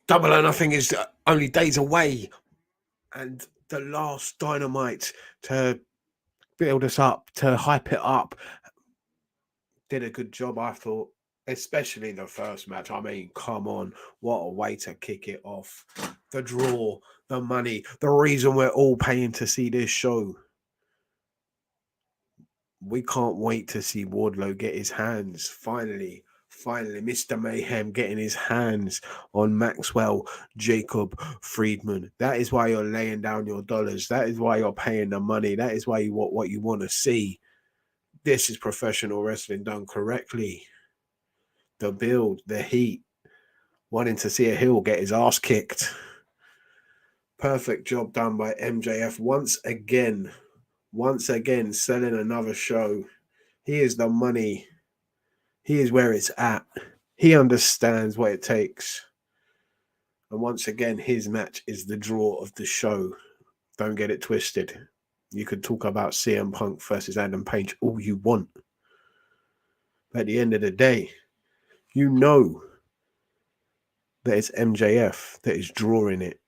Double or Nothing is only days away, and the last Dynamite to build us up, to hype it up, did a good job, I thought, especially the first match. I mean, come on, what a way to kick it off. The draw, the money, the reason we're all paying to see this show. We can't wait to see Wardlow get his hands, finally, Mr. Mayhem getting his hands on Maxwell Jacob Friedman. That is why you're laying down your dollars. That is why you're paying the money. That is why you want what you want to see. This is professional wrestling done correctly. The build, the heat, wanting to see a heel get his ass kicked. Perfect job done by MJF once again, selling another show. He is the money. He is where it's at. He understands what it takes. And once again, his match is the draw of the show. Don't get it twisted. You could talk about CM Punk versus Adam Page all you want. But at the end of the day, you know that it's MJF that is drawing it.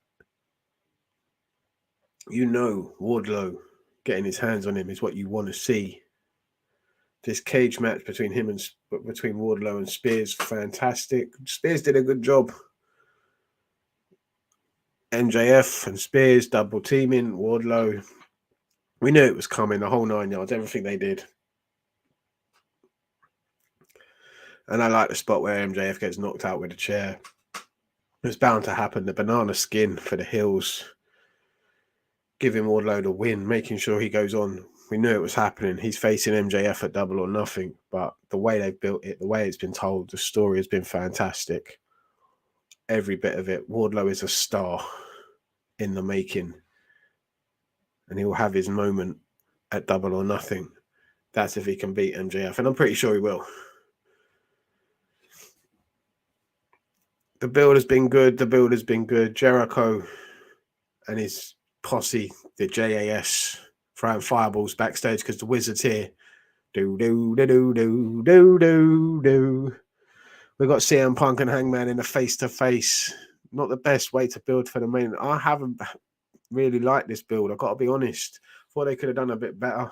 You know Wardlow getting his hands on him is what you want to see. This cage match between Wardlow and Spears, fantastic. Spears did a good job. MJF and Spears double teaming Wardlow. We knew it was coming, the whole 9 yards, everything they did. And I like the spot where MJF gets knocked out with a chair. It's bound to happen. The banana skin for the heels, giving Wardlow the win, making sure he goes on. We knew it was happening. He's facing MJF at Double or Nothing, but the way they've built it, the way it's been told, the story has been fantastic. Every bit of it. Wardlow is a star in the making, and he will have his moment at Double or Nothing. That's if he can beat MJF, and I'm pretty sure he will. The build has been good. Jericho and his posse, the JAS, throwing fireballs backstage because the Wizard's here. Do. We got CM Punk and Hangman in a face-to-face. Not the best way to build for the main. I haven't really liked this build. I've got to be honest. Thought they could have done a bit better.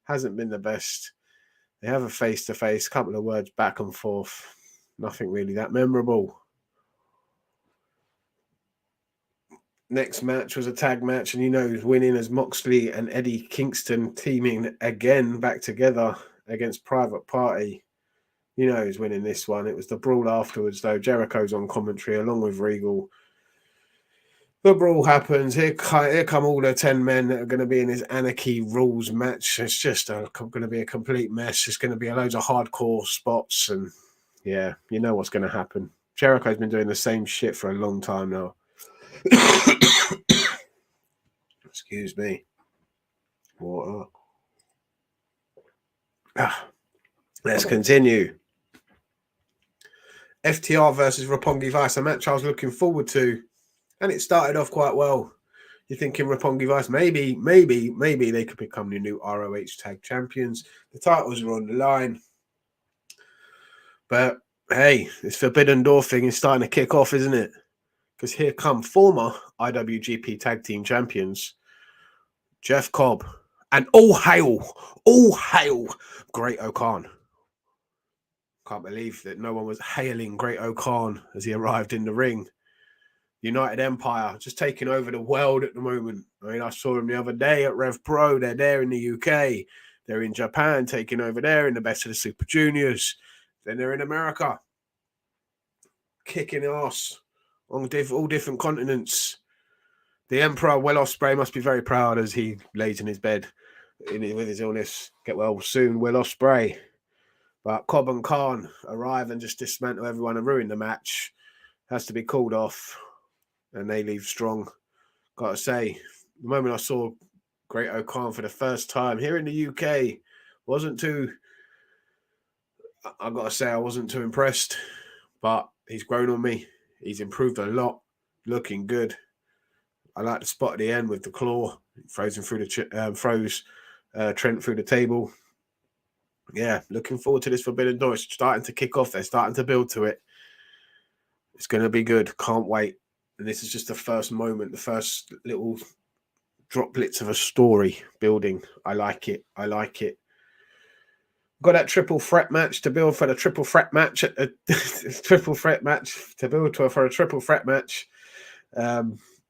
Hasn't been the best. They have a face-to-face, couple of words back and forth. Nothing really that memorable. Next match was a tag match, and who's winning as Moxley and Eddie Kingston teaming again back together against Private Party. Who's winning this one. It was the brawl afterwards, though. Jericho's on commentary along with Regal. The brawl happens. Here come all the 10 men that are going to be in this Anarchy Rules match. It's just going to be a complete mess. It's going to be loads of hardcore spots, and yeah, you know what's going to happen. Jericho's been doing the same shit for a long time now. Excuse me. Water. Let's continue. FTR versus Roppongi Vice, a match I was looking forward to, and it started off quite well. You're thinking Roppongi Vice, maybe they could become the new ROH tag champions. The titles are on the line. But hey, this Forbidden Door thing is starting to kick off, isn't it? Because here come former IWGP tag team champions, Jeff Cobb, and all hail, Great O'Khan. Can't believe that no one was hailing Great O'Khan as he arrived in the ring. United Empire just taking over the world at the moment. I mean, I saw them the other day at Rev Pro. They're there in the UK. They're in Japan, taking over there in the Best of the Super Juniors. Then they're in America, kicking ass on all different continents. The Emperor, Will Ospreay, must be very proud as he lays in his bed with his illness. Get well soon, Will Ospreay. But Cobb and Khan arrive and just dismantle everyone and ruin the match. Has to be called off. And they leave strong. Got to say, the moment I saw Great O'Khan for the first time here in the UK, I wasn't too impressed. But he's grown on me. He's improved a lot. Looking good. I like the spot at the end with the claw. Throws Trent through the table. Yeah, looking forward to this Forbidden Door. It's starting to kick off. They're starting to build to it. It's going to be good. Can't wait. And this is just the first moment, the first little droplets of a story building. I like it. I like it. Got that triple threat match to build for the triple threat match. Triple threat match to build for a triple threat match.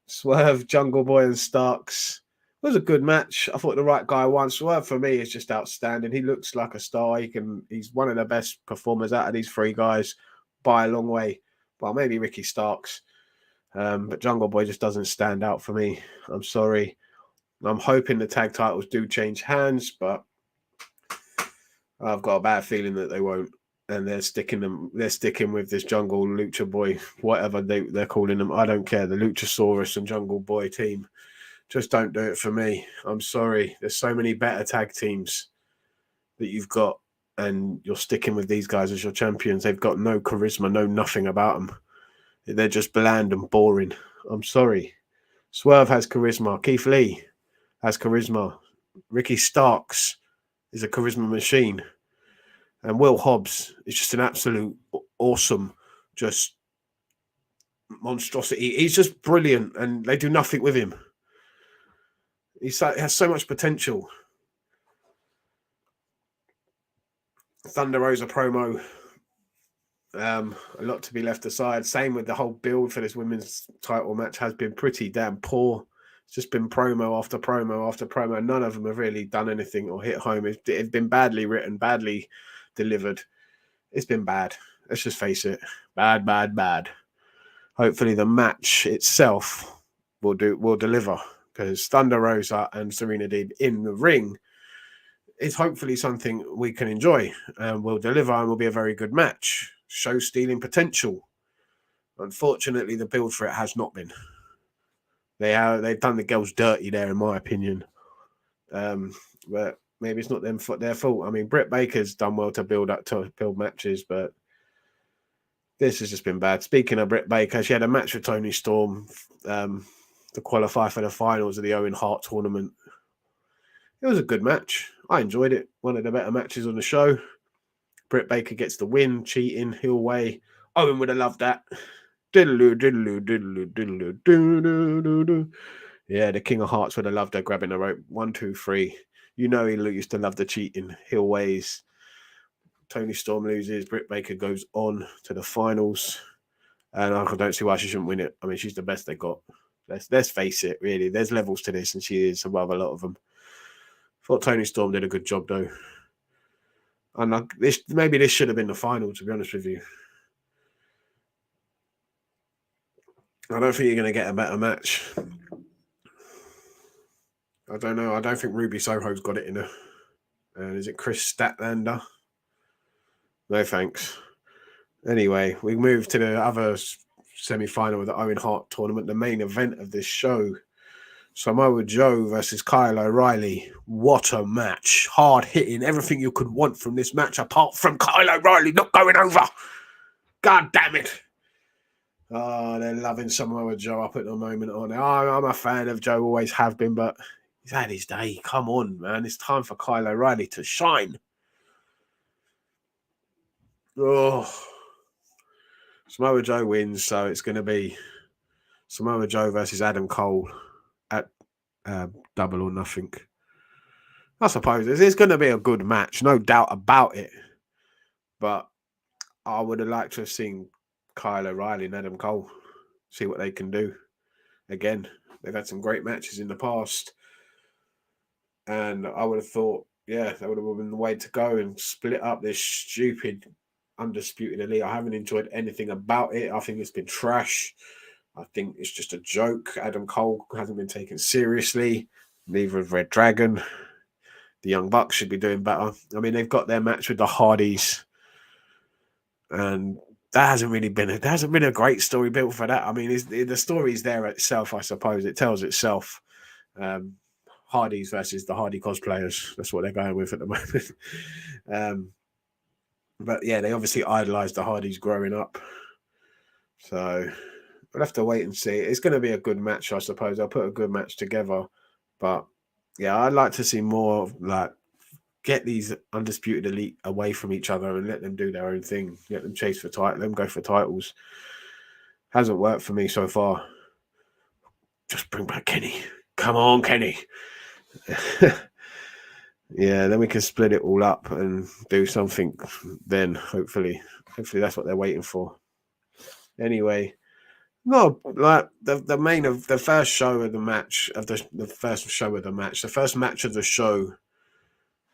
Swerve, Jungle Boy, and Starks. It was a good match. I thought the right guy won. Swerve for me is just outstanding. He looks like a star. He's one of the best performers out of these three guys by a long way. Well, maybe Ricky Starks. But Jungle Boy just doesn't stand out for me. I'm sorry. I'm hoping the tag titles do change hands, but I've got a bad feeling that they won't. And they're sticking with this Jungle Lucha Boy, whatever they're calling them. I don't care. The Luchasaurus and Jungle Boy team just don't do it for me. I'm sorry. There's so many better tag teams that you've got, and you're sticking with these guys as your champions. They've got no charisma, no nothing about them. They're just bland and boring. I'm sorry. Swerve has charisma. Keith Lee has charisma. Ricky Starks is a charisma machine. And Will Hobbs is just an absolute awesome, just monstrosity. He's just brilliant, and they do nothing with him. He has so much potential. Thunder Rosa promo. A lot to be left aside. Same with the whole build for this women's title match has been pretty damn poor. It's just been promo after promo after promo. None of them have really done anything or hit home. It's been badly written, badly delivered. It's been bad. Let's just face it. Bad, bad, bad. Hopefully the match itself will deliver, because Thunder Rosa and Serena Deeb in the ring is hopefully something we can enjoy and will deliver and will be a very good match. Show stealing potential. Unfortunately, the build for it has not been. They've done the girls dirty there, in my opinion. But maybe it's not their fault. I mean, Britt Baker's done well to build matches, but this has just been bad. Speaking of Britt Baker, she had a match with Toni Storm to qualify for the finals of the Owen Hart tournament. It was a good match. I enjoyed it. One of the better matches on the show. Britt Baker gets the win, cheating, heel way. Owen would have loved that. Diddle-oo, diddle-oo, diddle-oo, diddle-oo, diddle-oo. Yeah, the King of Hearts would have loved her grabbing the rope. 1, 2, 3. You know he used to love the cheating, heel ways. Toni Storm loses. Britt Baker goes on to the finals. And I don't see why she shouldn't win it. I mean, she's the best they got. Let's face it, really. There's levels to this, and she is above a lot of them. Thought Toni Storm did a good job, though. And maybe this should have been the final, to be honest with you. I don't think you're going to get a better match. I don't know. I don't think Ruby Soho's got it in her. Is it Chris Statlander? No thanks. Anyway, we move to the other semi-final of the Owen Hart tournament, the main event of this show. Samoa Joe versus Kyle O'Reilly. What a match. Hard hitting. Everything you could want from this match, apart from Kyle O'Reilly not going over. God damn it. Oh, they're loving Samoa Joe up at the moment, aren't they? I'm a fan of Joe, always have been, but he's had his day. Come on, man. It's time for Kyle O'Reilly to shine. Oh. Samoa Joe wins, so it's going to be Samoa Joe versus Adam Cole at Double or Nothing. I suppose it's going to be a good match, no doubt about it. But I would have liked to have seen Kyle O'Reilly and Adam Cole, see what they can do. Again, they've had some great matches in the past. And I would have thought, yeah, that would have been the way to go and split up this stupid Undisputed Elite. I haven't enjoyed anything about it. I think it's been trash. I think it's just a joke. Adam Cole hasn't been taken seriously. Neither has Red Dragon. The Young Bucks should be doing better. I mean, they've got their match with the Hardys. And there hasn't been a great story built for that. I mean, the story's there itself, I suppose. It tells itself. Hardys versus the Hardy cosplayers. That's what they're going with at the moment. But yeah, they obviously idolized the Hardys growing up. So we'll have to wait and see. It's going to be a good match, I suppose. They'll put a good match together. But yeah, I'd like to see more get these Undisputed Elite away from each other and let them do their own thing. Let them chase for title, let them go for titles. Hasn't worked for me so far. Just bring back Kenny. Come on, Kenny. Yeah, then we can split it all up and do something then, hopefully. Hopefully that's what they're waiting for. Anyway, no, like the main of the first show of the match, the first show of the match, the first match of the show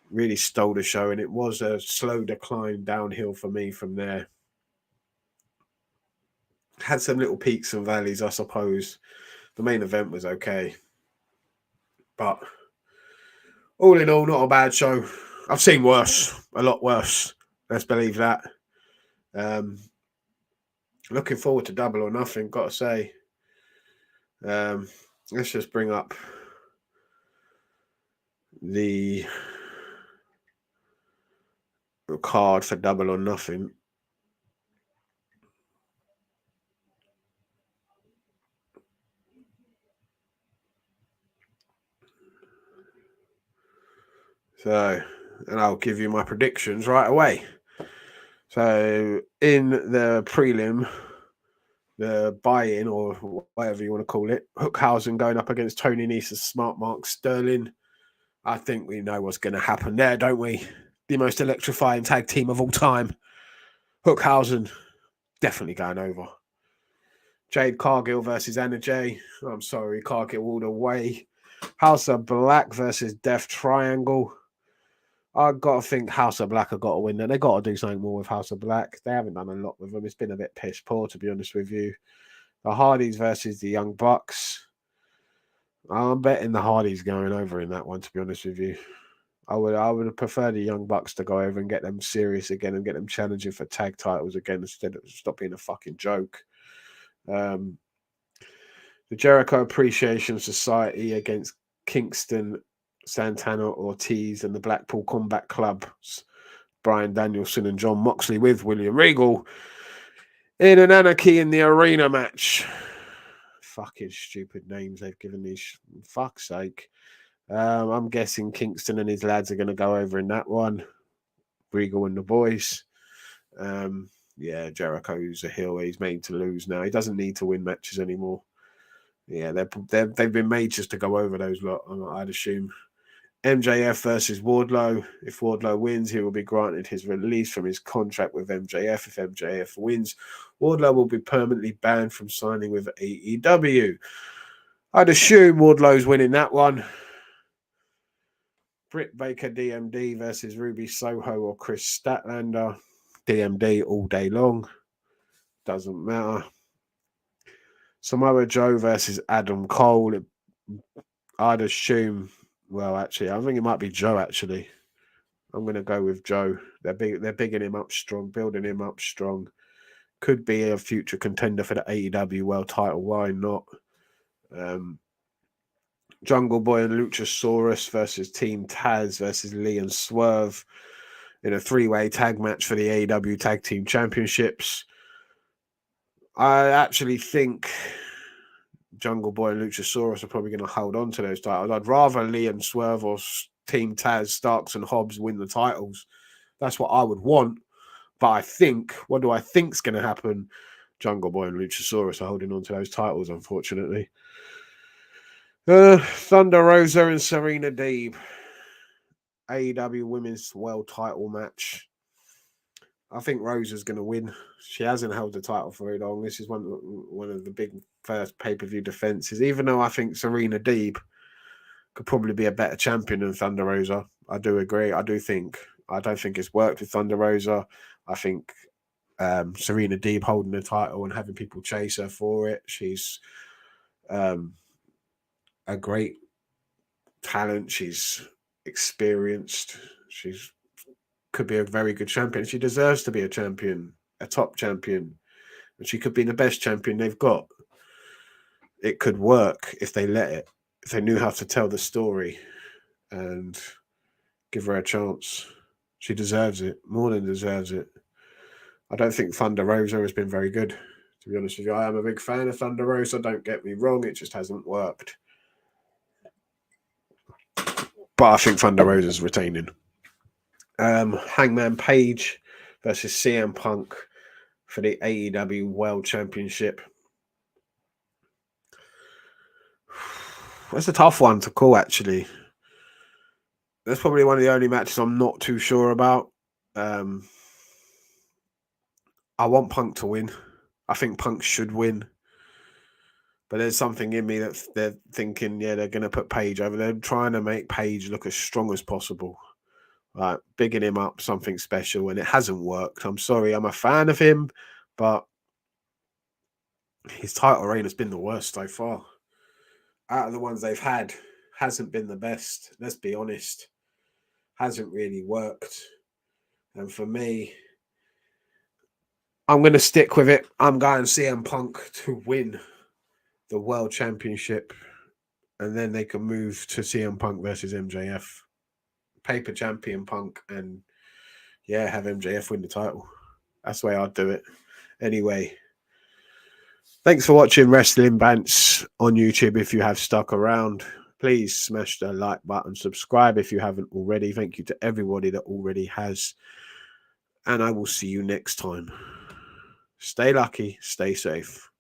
really stole the show, and it was a slow decline downhill for me from there. Had some little peaks and valleys, I suppose. The main event was okay, but all in all, not a bad show. I've seen worse, a lot worse. Let's believe that. Looking forward to Double or Nothing, got to say. Let's just bring up the card for Double or Nothing. So, and I'll give you my predictions right away. So, in the prelim, the buy-in or whatever you want to call it, Hookhausen going up against Tony Nese's Smart Mark Sterling. I think we know what's going to happen there, don't we? The most electrifying tag team of all time. Hookhausen definitely going over. Jade Cargill versus Anna Jay. I'm sorry, Cargill all the way. House of Black versus Death Triangle. I've got to think House of Black have got to win that. They've got to do something more with House of Black. They haven't done a lot with them. It's been a bit piss poor, to be honest with you. The Hardys versus the Young Bucks. I'm betting the Hardys going over in that one, to be honest with you. I would prefer the Young Bucks to go over and get them serious again and get them challenging for tag titles again instead of stop being a fucking joke. The Jericho Appreciation Society against Kingston, Santana Ortiz, and the Blackpool Combat Club's Bryan Danielson and John Moxley with William Regal in an Anarchy in the Arena match. Fucking stupid names they've given these. Fuck's sake. I'm guessing Kingston and his lads are going to go over in that one. Regal and the boys. Yeah, Jericho's a heel. He's made to lose now. He doesn't need to win matches anymore. Yeah, they've been made just to go over those lot, I'd assume. MJF versus Wardlow. If Wardlow wins, he will be granted his release from his contract with MJF. If MJF wins, Wardlow will be permanently banned from signing with AEW. I'd assume Wardlow's winning that one. Britt Baker DMD versus Ruby Soho or Chris Statlander. DMD all day long. Doesn't matter. Samoa Joe versus Adam Cole. I'd assume, well, actually, I think it might be Joe, actually. I'm going to go with Joe. They're bigging him up strong, building him up strong. Could be a future contender for the AEW World title. Why not? Jungle Boy and Luchasaurus versus Team Taz versus Lee and Swerve in a three-way tag match for the AEW Tag Team Championships. I actually think Jungle Boy and Luchasaurus are probably going to hold on to those titles. I'd rather Lee and Swerve or Team Taz, Starks and Hobbs win the titles. That's what I would want. But I think, what do I think's going to happen? Jungle Boy and Luchasaurus are holding on to those titles, unfortunately. Thunder Rosa and Serena Deeb. AEW Women's World title match. I think Rosa's going to win. She hasn't held the title for very long. This is one of the big first pay-per-view defenses. Even though I think Serena Deeb could probably be a better champion than Thunder Rosa. I do agree. I don't think it's worked with Thunder Rosa. I think Serena Deeb holding the title and having people chase her for it. She's a great talent. She's experienced. She's could be a very good champion. She deserves to be a champion, a top champion. And she could be the best champion they've got. It could work if they let it, if they knew how to tell the story and give her a chance. She deserves it, more than deserves it. I don't think Thunder Rosa has been very good, to be honest with you. I am a big fan of Thunder Rosa, don't get me wrong, it just hasn't worked. But I think Thunder Rosa's retaining. Hangman Page versus CM Punk for the AEW World Championship. That's a tough one to call, actually. That's probably one of the only matches I'm not too sure about. I want Punk to win. I think Punk should win. But there's something in me that they're thinking, yeah, they're going to put Page over. They're trying to make Page look as strong as possible. Like, bigging him up, something special, and it hasn't worked. I'm sorry, I'm a fan of him, but his title reign has been the worst so far. Out of the ones they've had, hasn't been the best. Let's be honest. Hasn't really worked. And for me, I'm going to stick with it. I'm going CM Punk to win the World Championship. And then they can move to CM Punk versus MJF. Paper champion Punk and, yeah, have MJF win the title. That's the way I'd do it. Anyway, thanks for watching Wrestling Bants on YouTube. If you have stuck around, please smash the like button, subscribe if you haven't already. Thank you to everybody that already has. And I will see you next time. Stay lucky, stay safe.